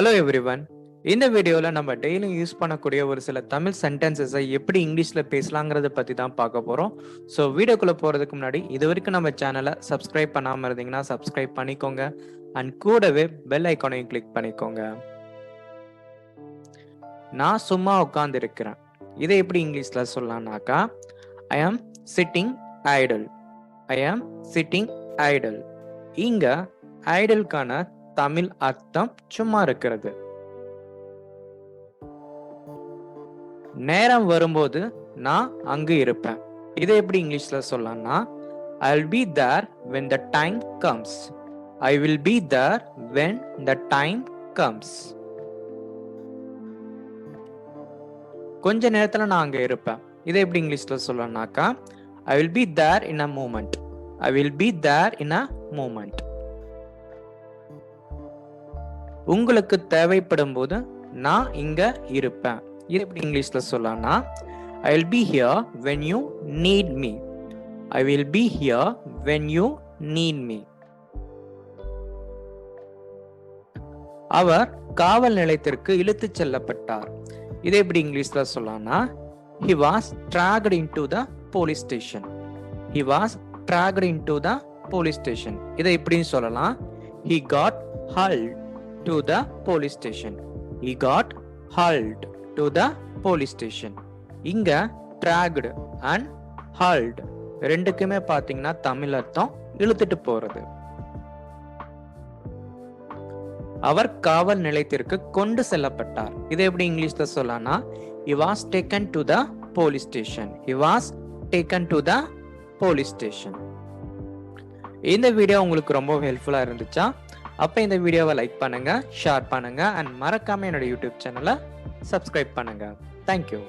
Hello everyone. இந்த வீடியோவில் நம்ம டெய்லியும் யூஸ் பண்ணக்கூடிய ஒரு சில தமிழ் சென்டென்சஸை எப்படி இங்கிலீஷில் பேசலாங்கிறத பற்றி தான் பார்க்க போகிறோம். ஸோ வீடியோக்குள்ளே போகிறதுக்கு முன்னாடி இது வரைக்கும் நம்ம சேனலை சப்ஸ்கிரைப் பண்ணாமல் இருந்தீங்கன்னா சப்ஸ்கிரைப் பண்ணிக்கோங்க அண்ட் கூடவே பெல் ஐக்கானையும் கிளிக் பண்ணிக்கோங்க. நான் சும்மா உட்கார்ந்து இருக்கிறேன். இதை எப்படி இங்கிலீஷில் சொல்லலாம்னாக்கா ஐ ஆம் சிட்டிங் ஐடல். ஐ ஆம் சிட்டிங் ஐடல். இங்க ஐடலுக்கான தமிழ் அர்த்தம் சும்மா இருக்கிறது. நேரம் வரும்போது நான் அங்கு இருப்பேன். இதை எப்படி இங்கிலீஷ்ல சொல்லலாம்னா I will be there when the time comes. I will be there when the time comes. கொஞ்ச நேரத்துல நான் அங்க இருப்பேன். இதை எப்படி இங்கிலீஷ்ல சொல்லலாம்னாக்கா I will be there in a moment. I will be there in a moment. உங்களுக்கு தேவைப்படும் போது நான் இங்க இருப்பேன். இது எப்படி இங்கிலீஷ்ல சொல்லலாம்னா I will be here when you need me. I will be here when you need me. அவர் காவல் நிலையத்திற்கு இழுத்துச் செல்லப்பட்டார். இதை எப்படி இங்கிலீஷ்ல சொல்லலாம்னா He was dragged into the police station. He was dragged into the police station. இதை இப்படின்னு சொல்லலாம் He got hauled to the police station. He got hauled to the police station. இங்க dragged and hauled ரெண்டுக்குமே பாத்தீங்கன்னா தமிழ் அர்த்தம் இழுத்துட்டு போறது. அவர் காவல் நிலையத்திற்கு கொண்டு செல்லப்பட்டார். இதை எப்படி இங்கிலீஷ்ல சொல்லலாம்னா He was taken to the police station. He was taken to the police station. இந்த வீடியோ உங்களுக்கு ரொம்ப ஹெல்ப்ஃபுல்லா இருந்துச்சா? அப்போ இந்த வீடியோவை லைக் பண்ணுங்க, ஷேர் பண்ணுங்க அண்ட் மறக்காம என்னோட யூடியூப் சேனலை சப்ஸ்கிரைப் பண்ணுங்க. தேங்க்யூ.